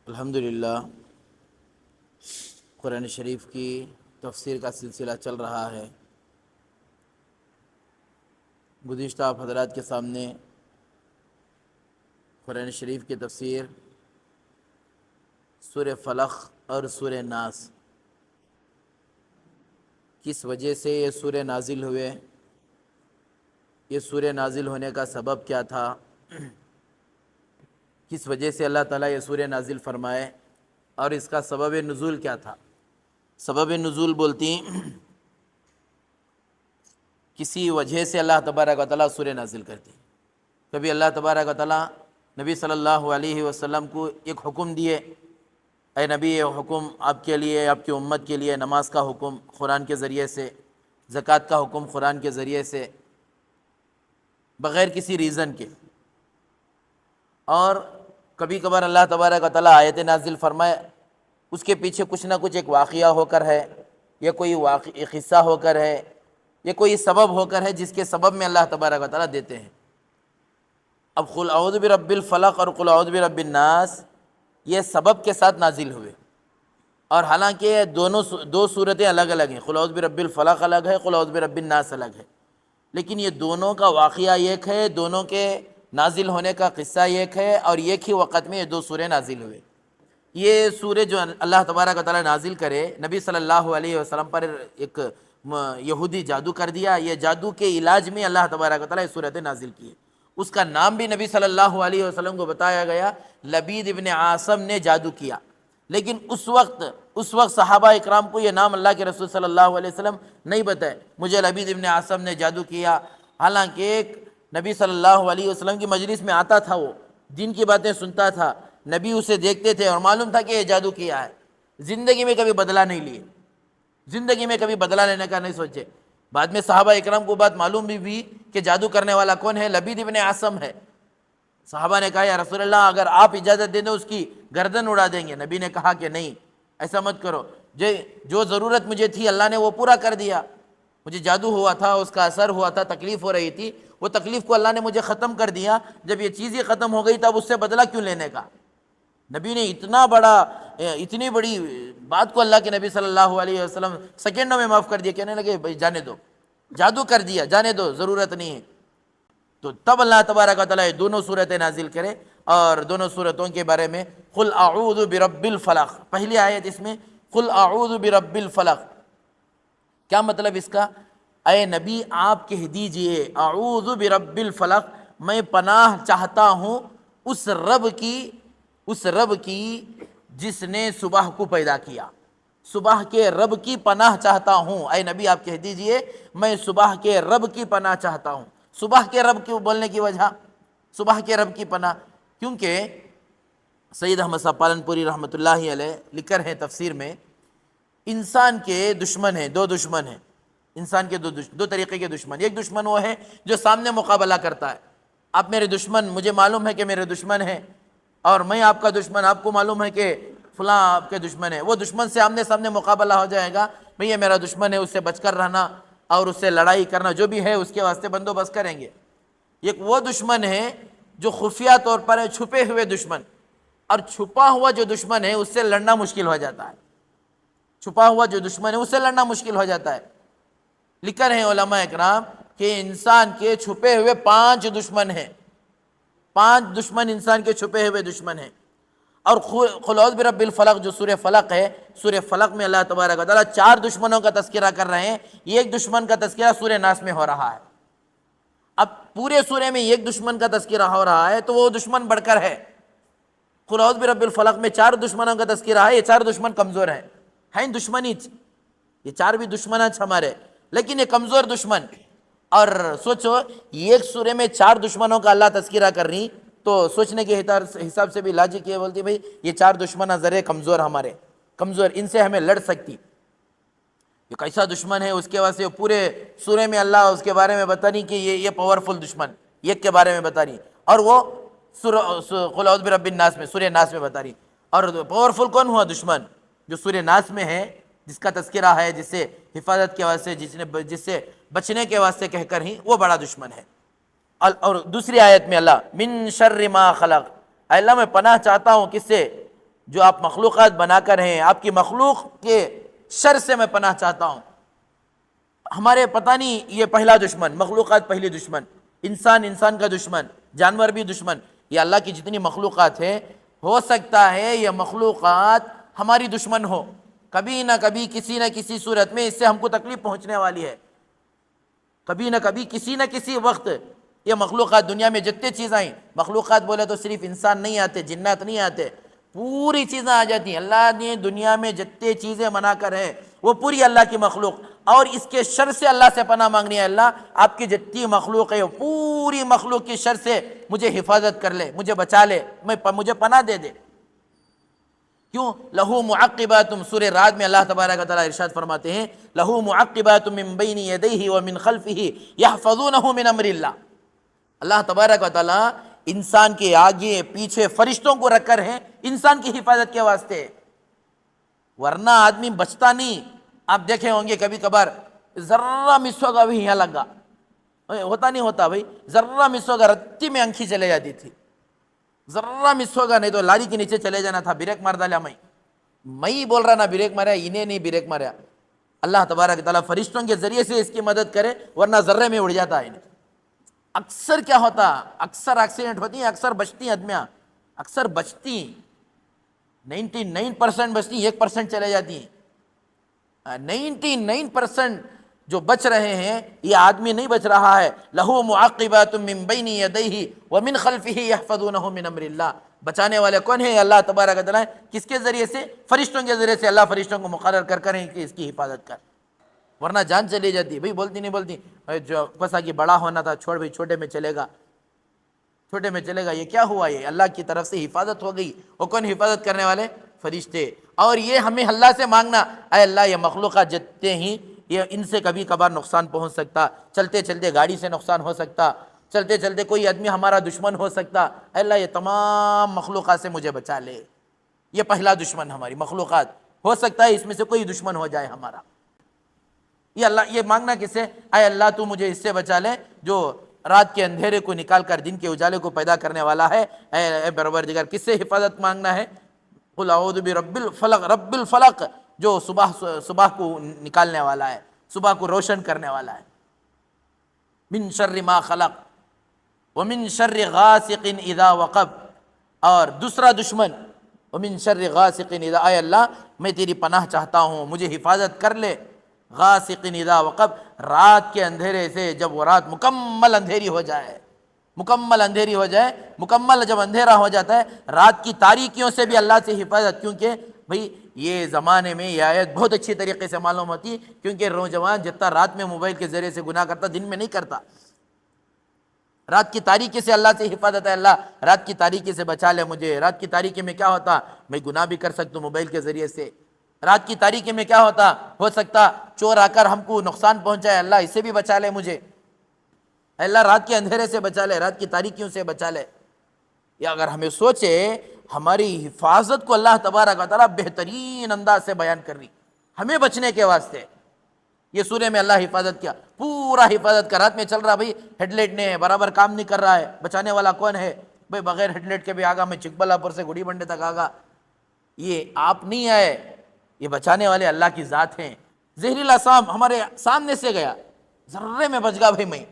الحمدللہ قرآن شریف کی تفسیر کا سلسلہ چل رہا ہے۔ گزشتہ آپ حضرات کے سامنے قرآن شریف کی تفسیر سورہ فلق اور سورہ ناس، کس وجہ سے یہ سورہ نازل ہوئے، یہ سورہ نازل ہونے کا سبب کیا تھا، کس وجہ سے اللہ تعالیٰ یہ سورہ نازل فرمائے اور اس کا سبب نزول کیا تھا۔ سبب نزول بولتی کسی وجہ سے اللہ تبارک و تعالیٰ سورہ نازل کرتی۔ کبھی اللہ تبارک و تعالیٰ نبی صلی اللہ علیہ وسلم کو ایک حکم دیے، اے نبی یہ حکم آپ کے لیے، آپ کی امت کے لیے، نماز کا حکم قرآن کے ذریعے سے، زکوٰۃ کا حکم قرآن کے ذریعے سے، بغیر کسی ریزن کے۔ اور کبھی کبھار اللہ تبارک و تعالیٰ آیت نازل فرمائے، اس کے پیچھے کچھ نہ کچھ ایک واقعہ ہو کر ہے، یا کوئی قصہ ہو کر ہے، یا کوئی سبب ہو کر ہے، جس کے سبب میں اللہ تبارک و تعالیٰ دیتے ہیں۔ اب قل اعوذ برب الفلق اور قل اعوذ برب الناس یہ سبب کے ساتھ نازل ہوئے، اور حالانکہ دو صورتیں الگ الگ ہیں، قل اعوذ برب الفلق الگ ہے، قل اعوذ برب الناس الگ ہے، لیکن یہ دونوں کا واقعہ ایک ہے، دونوں کے نازل ہونے کا قصہ ایک ہے، اور ایک ہی وقت میں یہ دو سورے نازل ہوئے۔ یہ سورہ جو اللہ تبارک و تعالیٰ نازل کرے، نبی صلی اللہ علیہ وسلم پر ایک یہودی جادو کر دیا، یہ جادو کے علاج میں اللہ تبارک و تعالیٰ یہ صورت نازل کی ہے۔ اس کا نام بھی نبی صلی اللہ علیہ وسلم کو بتایا گیا، لبید ابن عاصم نے جادو کیا، لیکن اس وقت صحابہ اکرام کو یہ نام اللہ کے رسول صلی اللہ علیہ وسلم نہیں بتائے، مجھے لبید ابن عاصم نے جادو کیا، حالانکہ ایک نبی صلی اللہ علیہ وسلم کی مجلس میں آتا تھا، وہ دین کی باتیں سنتا تھا، نبی اسے دیکھتے تھے اور معلوم تھا کہ یہ جادو کیا ہے، زندگی میں کبھی بدلہ نہیں لیے، زندگی میں کبھی بدلہ لینے کا نہیں سوچے۔ بعد میں صحابہ اکرام کو بات معلوم بھی کہ جادو کرنے والا کون ہے، لبید ابن عاصم ہے۔ صحابہ نے کہا یا رسول اللہ اگر آپ اجازت دیں تو اس کی گردن اڑا دیں گے۔ نبی نے کہا کہ نہیں، ایسا مت کرو، جو ضرورت مجھے تھی اللہ نے وہ پورا کر دیا، مجھے جادو ہوا تھا، اس کا اثر ہوا تھا، تکلیف ہو رہی تھی، وہ تکلیف کو اللہ نے مجھے ختم کر دیا، جب یہ چیز ہی ختم ہو گئی تب اس سے بدلہ کیوں لینے کا۔ نبی نے اتنی بڑی بات کو اللہ کے نبی صلی اللہ علیہ وسلم سیکنڈوں میں معاف کر دیا، کہنے لگے بھائی جانے دو، جادو کر دیا، جانے دو، ضرورت نہیں ہے۔ تو تب اللہ تبارک و تعالیٰ دونوں صورتیں نازل کرے، اور دونوں صورتوں کے بارے میں قل اعوذ برب الفلق، پہلی آیت اس میں قل اعوذ برب الفلق، کیا مطلب اس کا؟ اے نبی آپ کہہ دیجئے اعوذ برب الفلق، میں پناہ چاہتا ہوں اس رب کی جس نے صبح کو پیدا کیا، صبح کے رب کی پناہ چاہتا ہوں۔ اے نبی آپ کہہ دیجئے میں صبح کے رب کی پناہ چاہتا ہوں۔ صبح کے رب کیوں بولنے کی وجہ، صبح کے رب کی پناہ، کیونکہ سید احمد صاحب پالنپوری رحمۃ اللہ علیہ لکھ کر ہیں تفسیر میں، انسان کے دشمن ہیں، دو دشمن ہیں انسان کے، دو طریقے کے دشمن۔ ایک دشمن وہ ہے جو سامنے مقابلہ کرتا ہے، آپ میرے دشمن، مجھے معلوم ہے کہ میرے دشمن ہیں، اور میں آپ کا دشمن، آپ کو معلوم ہے کہ فلاں آپ کے دشمن ہے۔ وہ دشمن سے آمنے سامنے مقابلہ ہو جائے گا، بھئی یہ میرا دشمن ہے، اس سے بچ کر رہنا اور اس سے لڑائی کرنا جو بھی ہے اس کے واسطے بندوبست کریں گے۔ ایک وہ دشمن ہے جو خفیہ طور پر ہے، چھپے ہوئے دشمن، اور چھپا ہوا جو دشمن ہے اس سے لڑنا مشکل ہو جاتا ہے، چھپا ہوا جو دشمن ہے اس سے لڑنا مشکل ہو جاتا ہے۔ لکھر ہیں علماء اکرام کہ انسان کے چھپے ہوئے 5 دشمن ہیں، 5 دشمن انسان کے چھپے ہوئے دشمن ہیں۔ اور قل اعوذ برب الفلق جو سورہ فلق ہے، سورہ فلق میں اللہ تبارک و تعالیٰ 4 دشمنوں کا تذکرہ کر رہے ہیں، ایک دشمن کا تذکرہ سورہ ناس میں ہو رہا ہے۔ اب پورے سورے میں ایک دشمن کا تذکرہ ہو رہا ہے تو وہ دشمن بڑھ کر ہے۔ قل اعوذ برب الفلق میں 4 دشمنوں کا تذکرہ ہے، یہ 4 دشمن کمزور ہیں دشمنی، یہ 4 بھی دشمن ہیں ہمارے، لیکن یہ کمزور دشمن۔ اور سوچو ایک سورے میں 4 دشمنوں کا اللہ تذکرہ کر رہی، تو سوچنے کے حساب سے بھی لاجک یہ بولتی بھئی یہ 4 دشمن ذرے کمزور، ہمارے کمزور، ان سے ہمیں لڑ سکتی۔ یہ کیسا دشمن ہے اس کے واسطے پورے سورے میں اللہ اس کے بارے میں بتا نہیں کہ یہ پاورفل دشمن ایک کے بارے میں بتا رہی، اور وہ قل اعوذ برب الناس میں، سورہ ناس میں بتا رہی۔ اور پاورفل کون ہوا دشمن؟ جو سورہ ناس میں ہے، جس کا تذکرہ ہے، جس سے حفاظت کے واسطے، جس سے بچنے کے واسطے کہہ کر ہی، وہ بڑا دشمن ہے۔ اور دوسری آیت میں اللہ من شر ما خلق، اے اللہ میں پناہ چاہتا ہوں کس سے؟ جو آپ مخلوقات بنا کر ہیں، آپ کی مخلوق کے شر سے میں پناہ چاہتا ہوں۔ ہمارے پتہ نہیں، یہ پہلا دشمن، مخلوقات پہلی دشمن، انسان کا دشمن، جانور بھی دشمن، یہ اللہ کی جتنی مخلوقات ہیں، ہو سکتا ہے یہ مخلوقات ہماری دشمن ہو، کبھی نہ کبھی کسی نہ کسی صورت میں اس سے ہم کو تکلیف پہنچنے والی ہے، کبھی نہ کبھی کسی نہ کسی وقت۔ یہ مخلوقات، دنیا میں جتنے چیزیں آئیں، مخلوقات بولے تو صرف انسان نہیں آتے، جنات نہیں آتے، پوری چیزیں آ جاتی ہیں۔ اللہ نے دنیا میں جتنے چیزیں بنا کر ہے وہ پوری اللہ کی مخلوق، اور اس کے شر سے اللہ سے پناہ مانگنی ہے۔ اللہ آپ کی جتنی مخلوق ہے، پوری مخلوق کی شر سے مجھے حفاظت کر لے، مجھے بچا لے، مجھے پناہ دے دے۔ کیوں؟ لہو معقبات، سورہ رعد میں اللہ تبارک و تعالیٰ ارشاد فرماتے ہیں لہو معقبات من بین یدیہ ومن خلفہ یحفظونہ من امر اللہ۔ اللہ تبارک و تعالیٰ انسان کے آگے پیچھے فرشتوں کو رکھ کر ہیں انسان کی حفاظت کے واسطے، ورنہ آدمی بچتا نہیں۔ آپ دیکھے ہوں گے کبھی کبھار ذرہ مس ہوگا بھی یہاں لگا، ہوتا نہیں ہوتا بھائی، ذرہ مس ہوگا رتی میں انکھی چلے جاتی تھی، ذرہ مس ہوگا نہیں تو لاری کے نیچے چلے جانا تھا، بریک مار ڈالا میں بول رہا نا بریک ماریا، انہیں نہیں بریک ماریا۔ اللہ تبارک تعالیٰ فرشتوں کے ذریعے سے اس کی مدد کرے، ورنہ ذرے میں اڑ جاتا ہے۔ اکثر کیا ہوتا، اکثر ایکسیڈنٹ ہوتی ہیں، اکثر بچتی ہیں آدمیاں، اکثر بچتی 99% بچتی، 1% چلے جاتی ہیں۔ 99% جو بچ رہے ہیں یہ آدمی نہیں بچ رہا ہے۔ لہو معقبات من بین یدیہ ومن خلفہ یحفظونہ من امر اللہ، بچانے والے کون ہیں؟ اللہ تبارک و تعالیٰ۔ کس کے ذریعے سے؟ فرشتوں کے ذریعے سے۔ اللہ فرشتوں کو مقرر کر کر ہیں کہ اس کی حفاظت کر، ورنہ جان چلی جاتی۔ بھائی بولتی نہیں بولتی، جو پسا کہ بڑا ہونا تھا، چھوڑ بھائی، چھوٹے میں چلے گا، چھوٹے میں چلے گا۔ یہ کیا ہوا؟ یہ اللہ کی طرف سے حفاظت ہو گئی۔ وہ کون حفاظت کرنے والے؟ فرشتے۔ اور یہ ہمیں اللہ سے مانگنا، اے اللہ یہ مخلوقات جتنے ہی، یہ ان سے کبھی کبھار نقصان پہنچ سکتا، چلتے چلتے گاڑی سے نقصان ہو سکتا، چلتے چلتے کوئی آدمی ہمارا دشمن ہو سکتا، اے اللہ یہ تمام مخلوقات سے مجھے بچا لے۔ یہ پہلا دشمن ہماری مخلوقات، ہو سکتا ہے اس میں سے کوئی دشمن ہو جائے ہمارا۔ یہ اللہ، یہ مانگنا کس سے؟ اے اللہ تو مجھے اس سے بچا لے جو رات کے اندھیرے کو نکال کر دن کے اجالے کو پیدا کرنے والا ہے۔ اے پروردگار، کس سے حفاظت مانگنا ہے؟ قل اعوذ برب الفلق، رب الفلق، جو صبح کو نکالنے والا ہے، صبح کو روشن کرنے والا ہے۔ من شر ما خلق ومن شر غاسق اذا وقب، اور دوسرا دشمن ومن شر غاسق اذا، اے اللہ میں تیری پناہ چاہتا ہوں، مجھے حفاظت کر لے۔ غاسق اذا وقب، رات کے اندھیرے سے، جب وہ رات مکمل اندھیری ہو جائے، مکمل اندھیری ہو جائے، مکمل جب اندھیرا ہو جاتا ہے، رات کی تاریکیوں سے بھی اللہ سے حفاظت۔ کیونکہ بھئی یہ زمانے میں یہ آیت بہت اچھی طریقے سے معلوم ہوتی ہے، کیونکہ نوجوان جتنا رات میں موبائل کے ذریعے سے گناہ کرتا، دن میں نہیں کرتا۔ رات کی تاریکی سے اللہ سے حفاظت ہے، اللہ رات کی تاریکی سے بچا لے مجھے۔ رات کی تاریکی میں کیا ہوتا؟ میں گناہ بھی کر سکتا ہوں موبائل کے ذریعے سے۔ رات کی تاریکی میں کیا ہوتا؟ ہو سکتا چور آ کر ہم کو نقصان پہنچائے، اللہ اس سے بھی بچا لے مجھے۔ اللہ رات کے اندھیرے سے بچا لے، رات کی تاریکیوں سے بچا لے۔ یا اگر ہمیں سوچے ہماری حفاظت کو اللہ تبارک و تعالیٰ بہترین انداز سے بیان کر رہی ہمیں بچنے کے واسطے، یہ سورہ میں اللہ حفاظت کیا، پورا حفاظت کا۔ رات میں چل رہا بھائی ہیڈ لائٹ نے برابر کام نہیں کر رہا ہے، بچانے والا کون ہے؟ بھائی بغیر ہیڈ لائٹ کے بھی آگا، میں چکبلاپور سے گڑی بنڈے تک آگا، یہ آپ نہیں آئے، یہ بچانے والے اللہ کی ذات ہیں۔ زہریلا سانپ ہمارے سامنے سے گیا، ذرے میں بچ گیا بھائی میں۔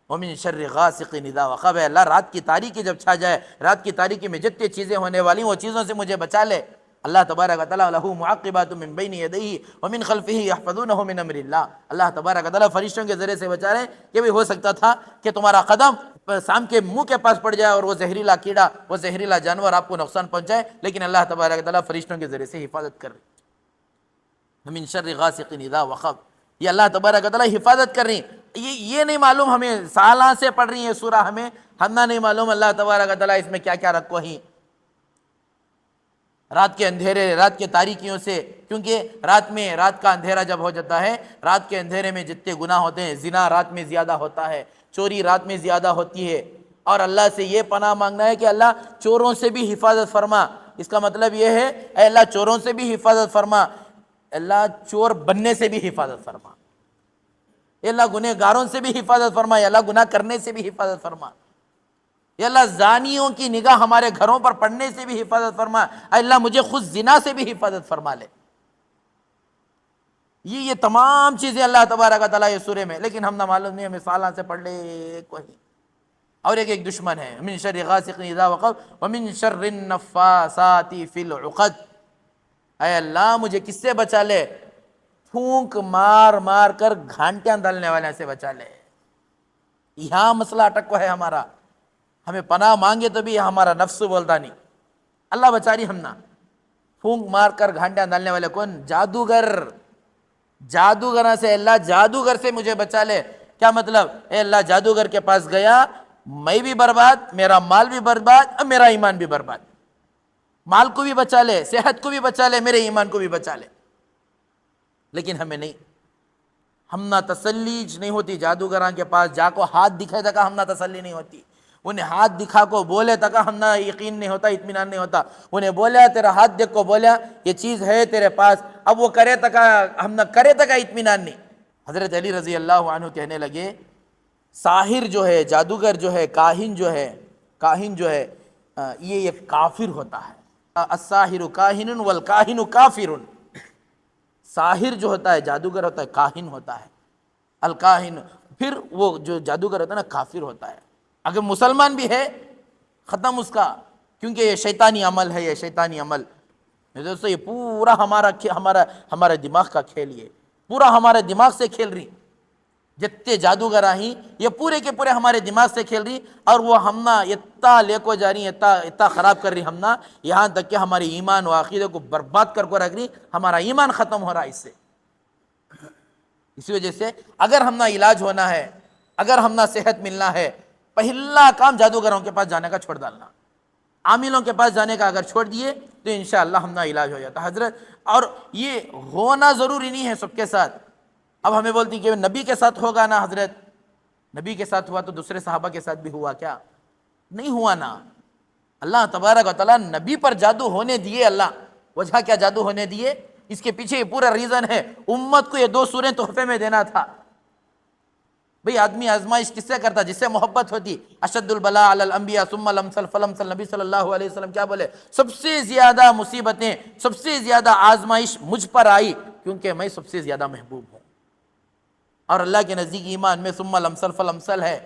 ومن شر غاسق اذا وقب، اللہ رات کی تاریکی جب چھا جائے، رات کی تاریکی میں جتنی چیزیں ہونے والی وہ چیزوں سے مجھے بچا لے۔ اللہ تبارک و تعالیٰ لہو معقبات من بین یدیہ ومن خلفہ یحفظونہ من امر اللہ، اللہ تبارک و تعالیٰ فرشتوں کے ذریعے سے بچا رہے ہیں کہ بھی ہو سکتا تھا کہ تمہارا قدم سام کے منہ کے پاس پڑ جائے اور وہ زہریلا کیڑا، وہ زہریلا جانور آپ کو نقصان پہنچائے، لیکن اللہ تبارک و تعالیٰ فرشتوں کے ذریعے سے حفاظت کر رہے۔ ومن شر غاسق اذا وقب، یہ اللہ تبارک و تعالیٰ حفاظت کر رہی ہیں۔ یہ نہیں معلوم ہمیں، سالہ سے پڑھ رہی ہے سورہ، ہمیں ہمنا نہیں معلوم اللہ تبارک و تعالیٰ اس میں کیا کیا رکھو ہی۔ رات کے اندھیرے، رات کے تاریکیوں سے، کیونکہ رات کا اندھیرا جب ہو جاتا ہے، رات کے اندھیرے میں جتنے گناہ ہوتے ہیں، زنا رات میں زیادہ ہوتا ہے، چوری رات میں زیادہ ہوتی ہے، اور اللہ سے یہ پناہ مانگنا ہے کہ اللہ چوروں سے بھی حفاظت فرما، اس کا مطلب یہ ہے اے اللہ چوروں سے بھی حفاظت فرما، اللہ چور بننے سے بھی حفاظت فرما، اے اللہ گنہ گاروں سے بھی حفاظت فرما، اے اللہ گناہ کرنے سے بھی حفاظت فرما، اے اللہ زانیوں کی نگاہ ہمارے گھروں پر پڑنے سے بھی حفاظت فرما، اے اللہ مجھے خود زنا سے بھی حفاظت فرما لے۔ یہ تمام چیزیں اللہ تبارک و تعالیٰ یہ سورے میں، لیکن ہم نہ معلوم نہیں، ہمیں سالہ سے پڑھ لے کوئی۔ اور ایک دشمن ہے، من شر غاسق اذا وقب ومن شر النفاثات فی العقد، اے اللہ مجھے کس سے بچا لے؟ پھونک مار مار کر گھانٹیاں ڈالنے والے سے بچا لے۔ یہاں مسئلہ اٹک کو ہے ہمارا، ہمیں پناہ مانگے تو بھی ہمارا نفس بولتا نہیں، اللہ بچا رہی ہم نہ۔ پھونک مار کر گھانٹیاں ڈالنے والے کون؟ جادوگر، جادوگروں سے، اللہ جادوگر سے مجھے بچا لے۔ کیا مطلب؟ اے اللہ جادوگر کے پاس گیا، میں بھی برباد، میرا مال بھی برباد، اب میرا ایمان بھی برباد۔ مال کو بھی بچا لے، صحت کو بھی بچا لے، میرے ایمان کو بھی بچا لے۔ لیکن ہمیں نہیں، ہم نہ تسلی نہیں ہوتی جادوگراں کے پاس جا کو ہاتھ دکھائے تک ہم نہ تسلی نہیں ہوتی، انہیں ہاتھ دکھا کو بولے تک ہم نہ یقین نہیں ہوتا، اطمینان نہیں ہوتا، انہیں بولیا تیرا ہاتھ دیکھ کو بولیا یہ چیز ہے تیرے پاس، اب وہ کرے تک ہم نہ کرے تک اطمینان نہیں۔ حضرت علی رضی اللہ عنہ کہنے لگے ساحر جو ہے، جادوگر جو ہے، کاہن جو ہے یہ کافر ہوتا ہے۔ الساحر کاہن والکاہن کافر، ساحر جو ہوتا ہے جادوگر ہوتا ہے، کاہن ہوتا ہے، الکاہن پھر وہ جو جادوگر ہوتا ہے نا کافر ہوتا ہے۔ اگر مسلمان بھی ہے ختم اس کا، کیونکہ یہ شیطانی عمل ہے، یہ شیطانی عمل۔ دوستو یہ پورا ہمارا دماغ کا کھیل، یہ پورا ہمارے دماغ سے کھیل رہی، جتنے جادوگر آہیں یہ پورے کے پورے ہمارے دماغ سے کھیل رہی، اور وہ ہم نہ اتنا لے کو جا رہی، اتنا خراب کر رہی ہم نہ، یہاں تک کہ ہماری ایمان و عقیدے کو برباد کر کو رکھ رہی، ہمارا ایمان ختم ہو رہا ہے اس سے۔ اسی وجہ سے اگر ہم نہ علاج ہونا ہے، اگر ہم نہ صحت ملنا ہے، پہلا کام جادوگروں کے پاس جانے کا چھوڑ ڈالنا، عاملوں کے پاس جانے کا اگر چھوڑ دیے تو انشاءاللہ ہم نہ علاج ہو جاتا حضرت۔ اور یہ ہونا ضروری نہیں ہے سب کے ساتھ، اب ہمیں بولتی کہ نبی کے ساتھ ہوگا نا حضرت، نبی کے ساتھ ہوا تو دوسرے صحابہ کے ساتھ بھی ہوا کیا؟ نہیں ہوا نا۔ اللہ تبارک و تعالیٰ نبی پر جادو ہونے دیے، اللہ وجہ کیا جادو ہونے دیے؟ اس کے پیچھے یہ پورا ریزن ہے، امت کو یہ 2 سوریں تحفے میں دینا تھا۔ بھئی آدمی آزمائش کس سے کرتا؟ جس سے محبت ہوتی۔ اشد البلاء علی الانبیاء ثم الامثل فالامثل، نبی صلی اللہ علیہ وسلم کیا بولے؟ سب سے زیادہ مصیبتیں، سب سے زیادہ آزمائش مجھ پر آئی کیونکہ میں سب سے زیادہ محبوب ہوں، اور اللہ کے نزدیک ایمان میں ثم الامثل فالامثل ہے،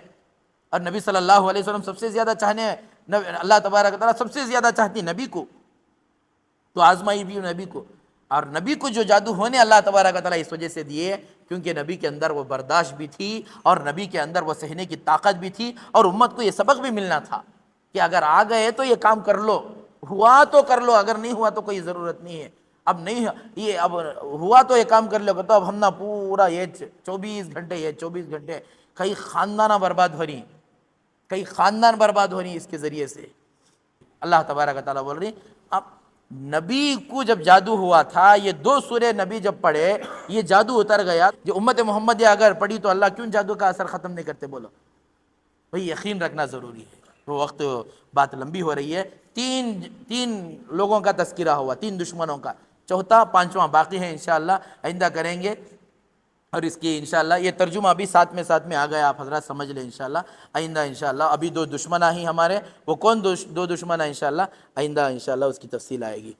اور نبی صلی اللہ علیہ وسلم سب سے زیادہ چاہنے، اللہ تبارک و تعالیٰ سب سے زیادہ چاہتی نبی کو، تو آزمائی بھی نبی کو۔ اور نبی کو جو جادو ہونے اللہ تبارک و تعالیٰ اس وجہ سے دیے کیونکہ نبی کے اندر وہ برداشت بھی تھی، اور نبی کے اندر وہ سہنے کی طاقت بھی تھی، اور امت کو یہ سبق بھی ملنا تھا کہ اگر آ گئے تو یہ کام کر لو، ہوا تو کر لو، اگر نہیں ہوا تو کوئی ضرورت نہیں ہے۔ اب نہیں، یہ اب ہوا تو یہ کام کر لو، تو اب ہم نہ پورا یہ 24 گھنٹے کئی خاندانہ برباد ہو رہی، کئی خاندان برباد ہو رہی اس کے ذریعے سے۔ اللہ تبارک و تعالیٰ بول رہی اب نبی کو جب جادو ہوا تھا، یہ 2 سورے نبی جب پڑھے یہ جادو اتر گیا، جو امت محمدیہ اگر پڑھی تو اللہ کیوں جادو کا اثر ختم نہیں کرتے؟ بولو بھئی یقین رکھنا ضروری ہے۔ وہ وقت بات لمبی ہو رہی ہے، تین لوگوں کا تذکرہ ہوا، 3 دشمنوں کا، چوتھا 5واں باقی ہے، انشاءاللہ آئندہ کریں گے۔ اور اس کی انشاءاللہ یہ ترجمہ ابھی ساتھ میں آ گیا، آپ حضرات سمجھ لیں انشاءاللہ۔ آئندہ انشاءاللہ ابھی 2 دشمن ہیں ہمارے، وہ کون 2 دشمن ہیں انشاءاللہ آئندہ انشاءاللہ اس کی تفصیل آئے گی۔